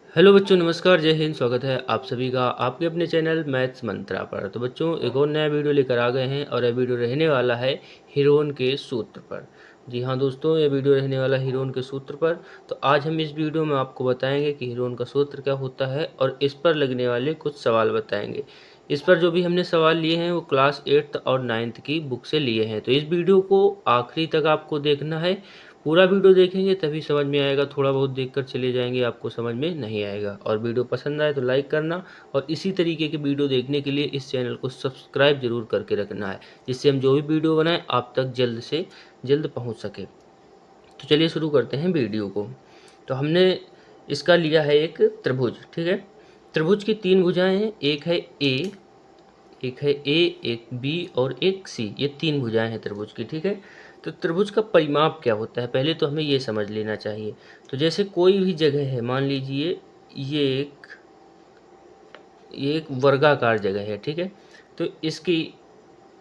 Hello बच्चों, नमस्कार, जय हिंद। स्वागत है आप सभी का आपके अपने चैनल मैथ्स मंत्रा पर। तो बच्चों, एक और नया वीडियो लेकर आ गए हैं और यह वीडियो रहने वाला है हीरोन के सूत्र पर। जी हाँ दोस्तों, यह वीडियो रहने वाला है हीरोन के सूत्र पर। तो आज हम इस वीडियो में आपको बताएंगे कि हीरोन का सूत्र क्या होता है और इस पर लगने वाले कुछ सवाल बताएंगे। इस पर जो भी हमने सवाल लिए हैं वो क्लास 8th और 9th की बुक से लिए हैं। तो इस वीडियो को आखिरी तक आपको देखना है। पूरा वीडियो देखेंगे तभी समझ में आएगा, थोड़ा बहुत देखकर चले जाएंगे आपको समझ में नहीं आएगा। और वीडियो पसंद आए तो लाइक करना और इसी तरीके के वीडियो देखने के लिए इस चैनल को सब्सक्राइब जरूर करके रखना है, जिससे हम जो भी वीडियो बनाएं आप तक जल्द से जल्द पहुंच सके। तो चलिए शुरू करते हैं वीडियो को। तो हमने इसका लिया है एक त्रिभुज, ठीक है। त्रिभुज की 3 भुजाएं हैं, एक है ए, एक बी और एक सी। ये 3 भुजाएं हैं त्रिभुज की, ठीक है। तो त्रिभुज का परिमाप क्या होता है पहले तो हमें ये समझ लेना चाहिए। तो जैसे कोई भी जगह है, मान लीजिए ये एक वर्गाकार जगह है, ठीक है। तो इसकी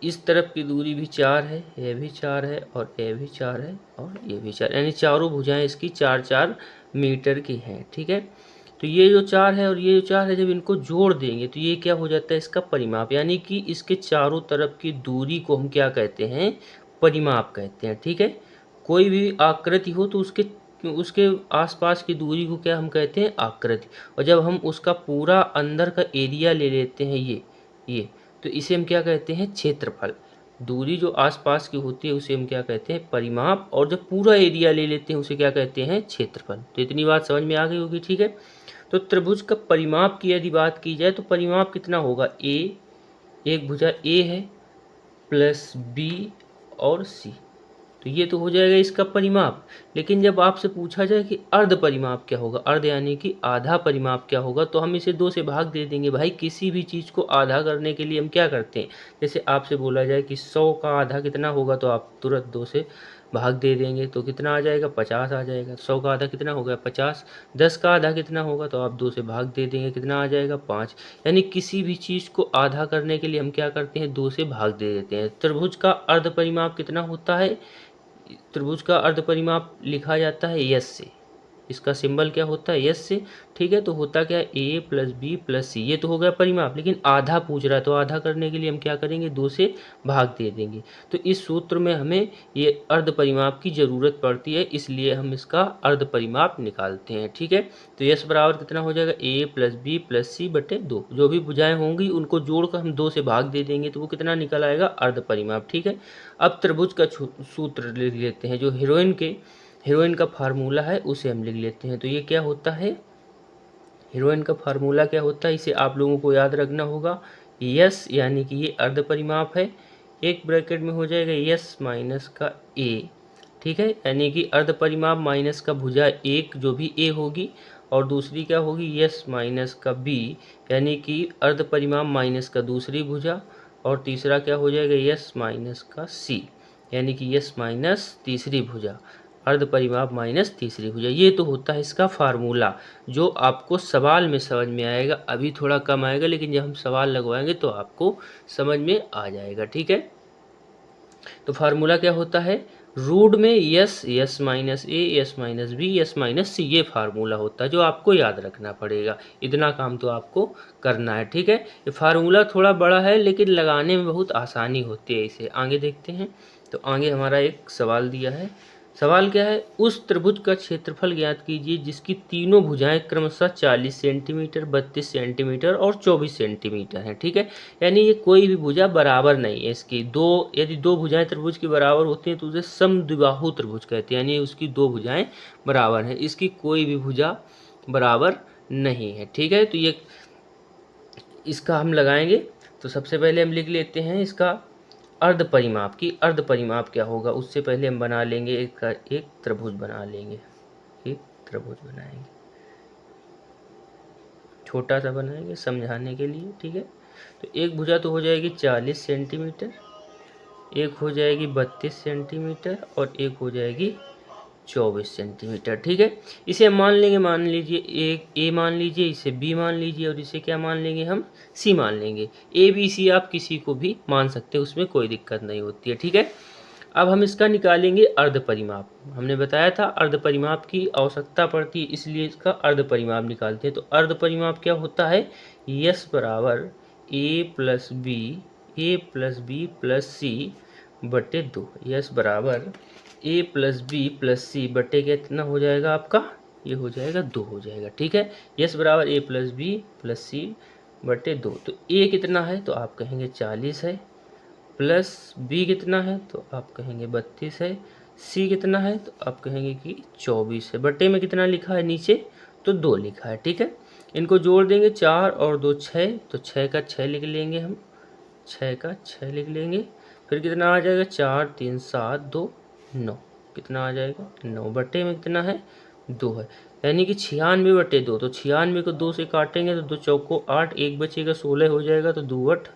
इस तरफ की दूरी भी 4 है, ये भी 4 है और ये भी 4 है और ये भी 4, यानी चारों भुजाएं इसकी 4-4 मीटर की हैं, ठीक है। तो ये जो 4 है और ये जो 4 है, जब इनको जोड़ देंगे तो ये क्या हो जाता है, इसका परिमाप। यानी कि इसके चारों तरफ की दूरी को हम क्या कहते हैं, परिमाप कहते हैं, ठीक है। कोई भी आकृति हो तो उसके उसके आसपास की दूरी को क्या हम कहते हैं, आकृति। और जब हम उसका पूरा अंदर का एरिया ले लेते हैं ये तो इसे हम क्या कहते हैं, क्षेत्रफल। दूरी जो आसपास की होती है उसे हम क्या कहते हैं, परिमाप। और जब पूरा एरिया ले लेते हैं उसे क्या कहते हैं, क्षेत्रफल। तो इतनी बात समझ में आ गई होगी, ठीक है। तो त्रिभुज का परिमाप की यदि बात की जाए तो परिमाप कितना होगा, एक भुजा ए है प्लस बी और सी। तो ये तो हो जाएगा इसका परिमाप। लेकिन जब आपसे पूछा जाए कि अर्ध परिमाप क्या होगा, अर्ध यानी कि आधा परिमाप क्या होगा, तो हम इसे 2 से भाग दे देंगे। भाई किसी भी चीज़ को आधा करने के लिए हम क्या करते हैं, जैसे आपसे बोला जाए कि 100 का आधा कितना होगा तो आप तुरंत 2 से भाग दे देंगे तो कितना आ जाएगा, 50 आ जाएगा। 100 का आधा कितना हो गया, 50। 10 का आधा कितना होगा तो आप 2 से भाग दे देंगे, कितना आ जाएगा, 5। यानी किसी भी चीज़ को आधा करने के लिए हम क्या करते हैं, 2 से भाग दे देते हैं। त्रिभुज का अर्ध परिमाप कितना होता है, त्रिभुज का अर्ध परिमाप लिखा जाता है यस से। इसका सिंबल क्या होता है, यस से, ठीक है। तो होता क्या है, ए प्लस बी प्लस सी। ये तो हो गया परिमाप। लेकिन आधा पूछ रहा है तो आधा करने के लिए हम क्या करेंगे, 2 से भाग दे देंगे। तो इस सूत्र में हमें ये अर्ध परिमाप की ज़रूरत पड़ती है, इसलिए हम इसका अर्ध परिमाप निकालते हैं, ठीक है। तो यस बराबर कितना हो जाएगा, ए प्लस बी प्लस सी बटे 2। जो भी भुजाएं होंगी उनको जोड़कर हम 2 से भाग दे देंगे तो वो कितना निकल आएगा, अर्ध परिमाप, ठीक है। अब त्रिभुज का सूत्र लिख लेते हैं। जो हीरोइन का फार्मूला है उसे हम लिख लेते हैं। तो ये क्या होता है, हीरोइन का फार्मूला क्या होता है, इसे आप लोगों को याद रखना होगा। यस यानी कि ये अर्ध परिमाप है, एक ब्रैकेट में हो जाएगा यस माइनस का ए, ठीक है। यानी कि अर्ध परिमाप माइनस का भुजा एक जो भी ए होगी, और दूसरी क्या होगी, यस माइनस का बी, यानी कि अर्ध परिमाप माइनस का दूसरी भुजा। और तीसरा क्या हो जाएगा, यस माइनस का सी, यानी कि यस माइनस तीसरी भुजा। अर्ध परिमाप माइनस तीसरी भुजा। ये तो होता है इसका फार्मूला, जो आपको सवाल में समझ में आएगा। अभी थोड़ा कम आएगा, लेकिन जब हम सवाल लगवाएंगे तो आपको समझ में आ जाएगा, ठीक है। तो फार्मूला क्या होता है, रूट में S minus A, S minus B, S minus C, ये फार्मूला होता है जो आपको याद रखना पड़ेगा। इतना काम तो आपको करना है, ठीक है। ये फार्मूला थोड़ा बड़ा है लेकिन लगाने में बहुत आसानी होती है। इसे आगे देखते हैं। तो आगे हमारा एक सवाल दिया है। सवाल क्या है, उस त्रिभुज का क्षेत्रफल ज्ञात कीजिए जिसकी तीनों भुजाएं क्रमशः 40 सेंटीमीटर, 32 सेंटीमीटर और 24 सेंटीमीटर हैं, ठीक है। यानी ये कोई भी भुजा बराबर नहीं है इसकी। यदि दो भुजाएं त्रिभुज की बराबर होती हैं तो उसे समद्विबाहु त्रिभुज कहते हैं, यानी उसकी 2 भुजाएं बराबर हैं। इसकी कोई भी भुजा बराबर नहीं है, ठीक है। तो ये इसका हम लगाएंगे। तो सबसे पहले हम लिख लेते हैं इसका अर्ध परिमाप की अर्ध परिमाप क्या होगा। उससे पहले हम बना लेंगे एक त्रिभुज बना लेंगे, एक त्रिभुज बनाएंगे, छोटा सा बनाएंगे समझाने के लिए, ठीक है। तो एक भुजा तो हो जाएगी 40 सेंटीमीटर, एक हो जाएगी 32 सेंटीमीटर और एक हो जाएगी 24 सेंटीमीटर, ठीक है। इसे हम मान लेंगे, मान लीजिए एक ए मान लीजिए, इसे बी मान लीजिए और इसे क्या मान लेंगे, हम सी मान लेंगे। ए बी सी आप किसी को भी मान सकते हैं, उसमें कोई दिक्कत नहीं होती है, ठीक है। अब हम इसका निकालेंगे अर्ध परिमाप। हमने बताया था अर्ध परिमाप की आवश्यकता पड़ती है, इसलिए इसका अर्ध परिमाप निकालते हैं। तो अर्ध परिमाप क्या होता है, यस बराबर ए प्लस बी प्लस सी बटे 2। यस बराबर ए प्लस बी प्लस सी बटे कितना हो जाएगा आपका, ये हो जाएगा 2 हो जाएगा। ठीक है, यस बराबर ए प्लस बी प्लस सी बटे 2। तो ए कितना है तो आप कहेंगे 40 है, प्लस बी कितना है तो आप कहेंगे 32 है, सी कितना है तो आप कहेंगे कि 24 है। बटे में कितना लिखा है नीचे तो 2 लिखा है। ठीक है, इनको जोड़ देंगे 4 और 2 6, तो 6 का 6 लिख लेंगे हम, 6 का 6 लिख लेंगे। फिर कितना आ जाएगा 4 3 7 2 9, कितना आ जाएगा 9। बटे में कितना है 2 है, यानी कि 96 बटे 2। तो 96 को 2 से काटेंगे तो 2 चौको 8, 1 बचेगा 16 हो जाएगा, तो 2 8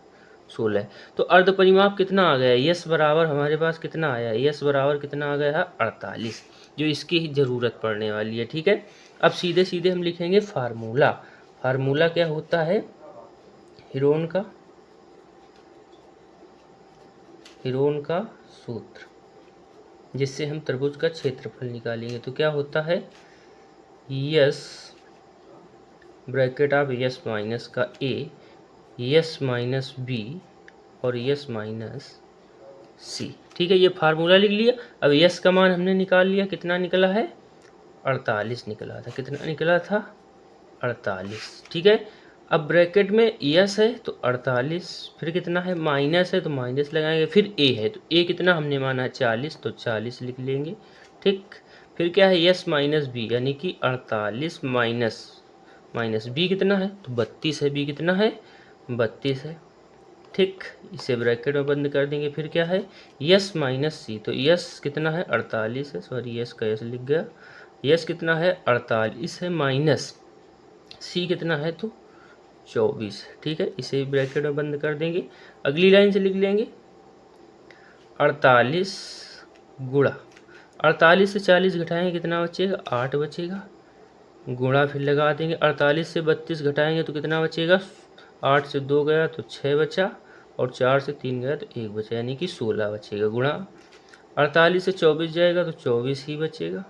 16। तो अर्ध परिमाप कितना आ गया, यस बराबर हमारे पास कितना आया, यस बराबर कितना आ गया है 48, जो इसकी ज़रूरत पड़ने वाली है। ठीक है, अब सीधे सीधे हम लिखेंगे फार्मूला। फार्मूला क्या होता है, हीरोन का सूत्र, जिससे हम त्रिभुज का क्षेत्रफल निकालेंगे। तो क्या होता है, yes bracket of yes minus का ए, यस माइनस बी और यस माइनस सी। ठीक है, ये फार्मूला लिख लिया। अब यस का मान हमने निकाल लिया, कितना निकला है 48 निकला था। कितना निकला था 48। ठीक है, अब ब्रैकेट में यस है तो 48, फिर कितना है माइनस है तो माइनस लगाएंगे, फिर ए है तो ए कितना हमने माना 40 तो 40 लिख लेंगे। ठीक, फिर क्या है यस माइनस बी, यानी कि 48 माइनस बी कितना है तो 32 है, बी कितना है 32 है। ठीक, इसे ब्रैकेट में बंद कर देंगे। फिर क्या है यस माइनस सी, तो यस कितना है 48 है, सॉरी यस का यस लिख गया, यस कितना है 48 है, माइनस सी कितना है तो 24। ठीक है, इसे ब्रैकेट में बंद कर देंगे। अगली लाइन से लिख लेंगे 48 गुणा 48 से 40 घटाएंगे कितना बचेगा 8 बचेगा, गुणा फिर लगा देंगे 48 से 32 घटाएंगे तो कितना बचेगा, 8 से 2 गया तो 6 बचा, और 4 से 3 गया तो 1 बचा, यानी कि 16 बचेगा। गुणा 48 से 24 जाएगा तो 24 ही बचेगा।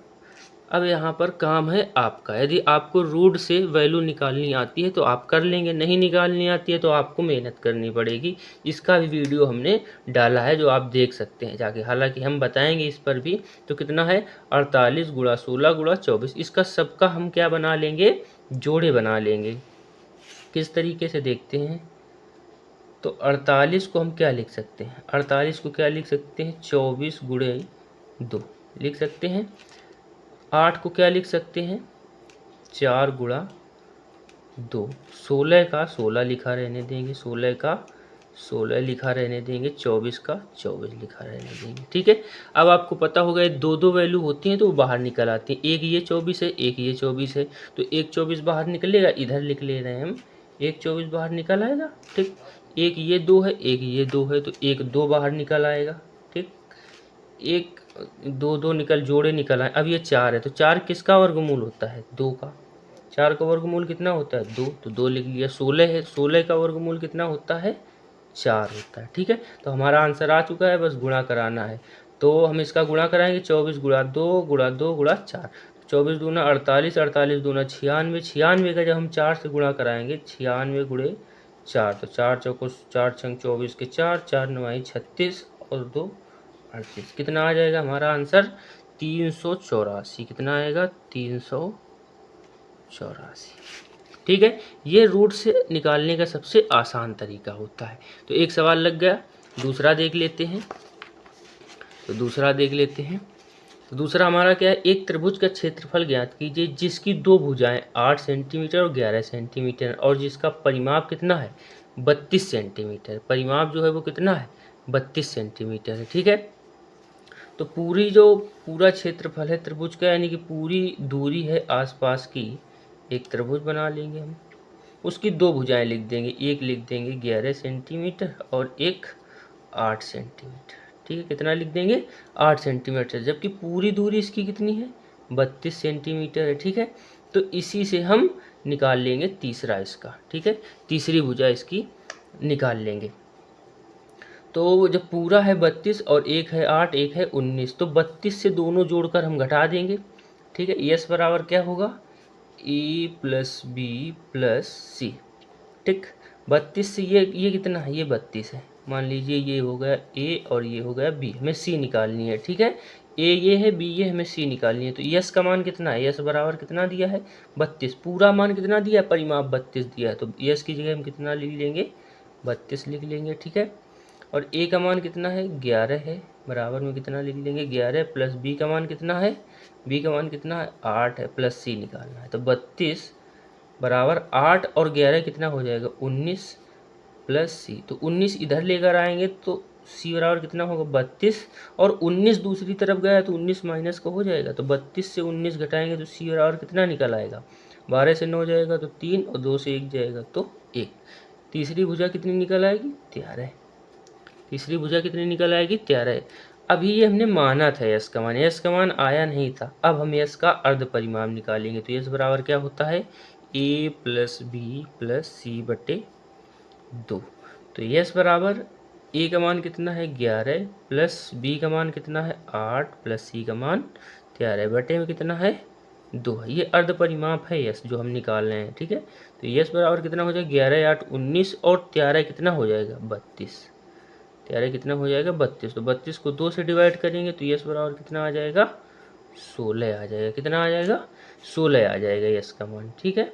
अब यहाँ पर काम है आपका, यदि आपको रूट से वैल्यू निकालनी आती है तो आप कर लेंगे, नहीं निकालनी आती है तो आपको मेहनत करनी पड़ेगी। इसका भी वीडियो हमने डाला है जो आप देख सकते हैं जाके, हालांकि हम बताएंगे इस पर भी। तो कितना है 48 गुणा 16 गुणा 24, इसका सबका हम क्या बना लेंगे, जोड़े बना लेंगे। किस तरीके से देखते हैं, तो 48 को हम क्या लिख सकते हैं, 48 को क्या लिख सकते हैं 24 गुणे 2 लिख सकते हैं। 8 को क्या लिख सकते हैं 4 गुणा 2, 16 का 16 लिखा रहने देंगे, 16 का 16 लिखा रहने देंगे, 24 का 24 लिखा रहने देंगे। ठीक है, अब आपको पता होगा दो दो वैल्यू होती हैं तो वो बाहर निकल आती हैं। एक ये 24 है, एक ये 24 है, तो एक 24 बाहर निकलेगा, इधर लिख ले रहे हैं हम, एक 24 बाहर निकल आएगा। ठीक, एक ये 2 है, एक ये 2 है, तो एक 2 बाहर निकल आएगा। ठीक, एक 2 2 निकल जोड़े निकल आए। अब ये 4 है, तो 4 किसका वर्गमूल होता है 2 का, 4 का वर्गमूल कितना होता है 2, तो 2 लिख लिया। 16 है, 16 का वर्गमूल कितना होता है 4 होता है। ठीक है, तो हमारा आंसर आ चुका है, बस गुणा कराना है। तो हम इसका गुणा कराएंगे 24 गुणा 2 गुणा 2 गुणा 4, 24 दूना 48, 48 दूना 96, 96 का जब हम 4 से गुणा कराएंगे 96 गुणे 4, तो 4 चौको 4 छंग 24 के 4, 4 9 36 और 2 38, कितना आ जाएगा हमारा आंसर 384। कितना आएगा 384। ठीक है, ये रूट से निकालने का सबसे आसान तरीका होता है। तो एक सवाल लग गया, दूसरा देख लेते हैं। तो दूसरा हमारा क्या है, एक त्रिभुज का क्षेत्रफल ज्ञात कीजिए जिसकी दो भुजाएं 8 सेंटीमीटर और 11 सेंटीमीटर और जिसका परिमाप कितना है 32 सेंटीमीटर। परिमाप जो है वो कितना है 32 सेंटीमीटर है। ठीक है, तो पूरा क्षेत्रफल है त्रिभुज का, यानी कि पूरी दूरी है आसपास की, एक त्रिभुज बना लेंगे हम, उसकी दो भुजाएं लिख देंगे, एक लिख देंगे 11 सेंटीमीटर और एक 8 सेंटीमीटर। ठीक है, कितना लिख देंगे 8 सेंटीमीटर, जबकि पूरी दूरी इसकी कितनी है 32 सेंटीमीटर है। ठीक है, तो इसी से हम निकाल लेंगे तीसरा इसका। ठीक है, तीसरी भुजा इसकी निकाल लेंगे। तो जब पूरा है 32 और एक है 8 एक है 19, तो 32 से दोनों जोड़कर हम घटा देंगे, ठीक है। यस बराबर क्या होगा, ए प्लस बी प्लस सी, ठीक। 32 से ये कितना है, ये 32 है, मान लीजिए ये हो गया ए और ये हो गया बी, हमें सी निकालनी है, ठीक है। ए ये है, बी ये, हमें सी निकालनी है। तो यस का मान कितना है, यस बराबर कितना दिया है 32, पूरा मान कितना दिया है, परिमाप 32 दिया है, तो यस की जगह हम कितना लिख लेंगे, 32 लिख लेंगे, ठीक है। और ए का मान कितना है 11 है, बराबर में कितना लिख लेंगे 11 प्लस बी का मान कितना है, बी का मान कितना है 8 है, प्लस सी निकालना है। तो 32 बराबर 8 और 11 कितना हो जाएगा 19 प्लस सी, तो 19 इधर लेकर आएंगे तो सी बराबर कितना होगा 32, और 19 दूसरी तरफ गया तो 19 माइनस का हो जाएगा, तो 32 से 19 घटाएंगे तो सी बराबर कितना निकल आएगा, 12 से 9 जाएगा तो 3, और 2 से 1 जाएगा तो 1। तीसरी भुजा कितनी निकल आएगी 13, तीसरी भुजा कितनी निकल आएगी 13। अभी ये हमने माना था यस का मान, यस का मान आया नहीं था, अब हम यस का अर्ध परिमाप निकालेंगे। तो यस बराबर क्या होता है, ए प्लस बी प्लस सी बटे 2। तो यस बराबर ए का मान कितना है 11 प्लस बी का मान कितना है 8 प्लस सी का मान 13 बटे में कितना है 2 है। ये अर्ध परिमाप है यस जो हम निकाल रहे हैं, ठीक है। तो यस बराबर कितना हो जाएगा 11 8 19 और 13 कितना हो जाएगा 32, 13 कितना हो जाएगा 32। तो 32 को 2 से डिवाइड करेंगे तो यस बराबर कितना आ जाएगा 16 आ जाएगा, कितना आ जाएगा 16 आ जाएगा यस का मान, ठीक है।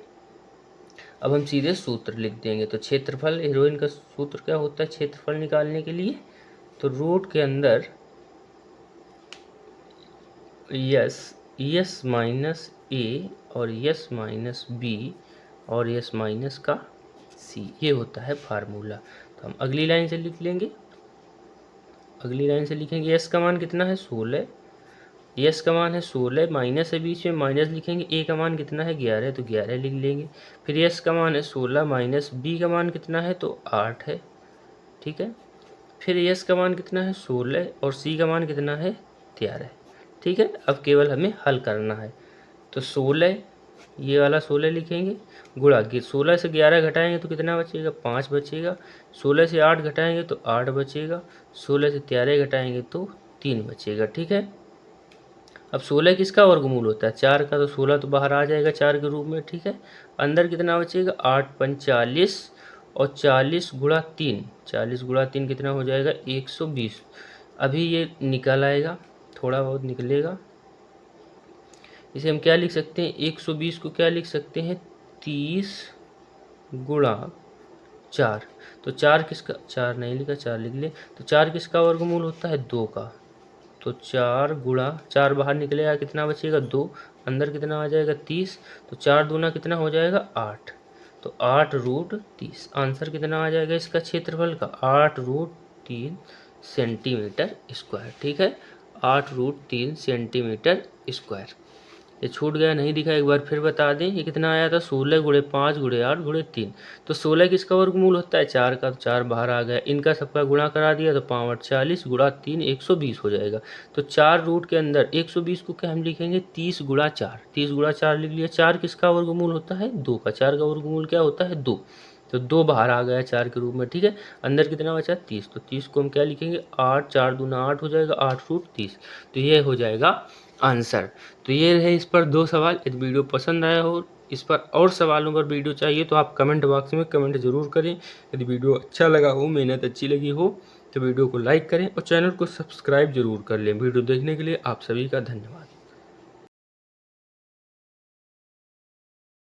अब हम सीधे सूत्र लिख देंगे। तो क्षेत्रफल, हीरोइन का सूत्र क्या होता है क्षेत्रफल निकालने के लिए, तो रूट के अंदर यस माइनस ए और यस माइनस बी और यस माइनस का सी, ये होता है फार्मूला। तो हम अगली लाइन से लिख लेंगे, अगली लाइन से लिखेंगे यस का मान कितना है 16, यस का मान है 16, माइनस है बीच में, माइनस लिखेंगे, ए का मान कितना है 11 तो 11 लिख लेंगे। फिर यस का मान है 16 माइनस बी का मान कितना है तो 8 है, ठीक है। फिर यस का मान कितना है 16 और सी का मान कितना है 13, ठीक है। अब केवल हमें हल करना है। तो 16, ये वाला 16 लिखेंगे, गुणा 16 से 11 घटाएंगे तो कितना बचेगा 5 बचेगा, 16 से 8 घटाएंगे तो 8 बचेगा, 16 से 13 घटाएंगे तो 3 बचेगा, ठीक है। अब 16 किसका वर्गमूल होता है 4 का, तो 16 तो बाहर आ जाएगा 4 के रूप में, ठीक है। अंदर कितना बचेगा 8 पंच 40 और 40 गुणा 3, 40 गुणा 3 कितना हो जाएगा 120। अभी ये निकल आएगा, थोड़ा बहुत निकलेगा, इसे हम क्या लिख सकते हैं 120 को क्या लिख सकते हैं 30 गुणा 4। तो 4 किसका, 4 नहीं लिखा 4 लिख ले, तो 4 किसका वर्गमूल होता है 2 का, तो 4 गुणा 4 बाहर निकलेगा कितना बचेगा 2, अंदर कितना आ जाएगा 30, तो 4 दूना कितना हो जाएगा 8, तो 8 रूट 30। आंसर कितना आ जाएगा इसका क्षेत्रफल का 8 रूट 3 सेंटीमीटर स्क्वायर, ठीक है, 8 रूट 3 सेंटीमीटर स्क्वायर। ये छूट गया नहीं दिखा, एक बार फिर बता दें, ये कितना आया था 16 गुणे 5 गुणे 8 गुणे 3। तो 16 किसका वर्गमूल होता है 4 का, तो 4 बाहर आ गया, इनका सबका गुणा करा दिया तो 5 8 40 गुणा 3 120 हो जाएगा। तो 4 रूट के अंदर 120 को क्या हम लिखेंगे 30 गुणा 4, 30 गुणा 4 लिख लिया। 4 किसका वर्गमूल होता है 2 का, 4 का वर्गमूल क्या होता है 2, तो 2 बाहर आ गया 4 के रूप में, ठीक है। अंदर कितना बचा 30, तो 30 को हम क्या लिखेंगे 8, 4 दूना 8 हो जाएगा, 8 रूट 30, तो ये हो जाएगा आंसर। तो ये रहे इस पर 2 सवाल। यदि वीडियो पसंद आया हो, इस पर और सवालों पर वीडियो चाहिए तो आप कमेंट बॉक्स में कमेंट जरूर करें। यदि वीडियो अच्छा लगा हो, मेहनत अच्छी लगी हो, तो वीडियो को लाइक करें और चैनल को सब्सक्राइब जरूर कर लें। वीडियो देखने के लिए आप सभी का धन्यवाद।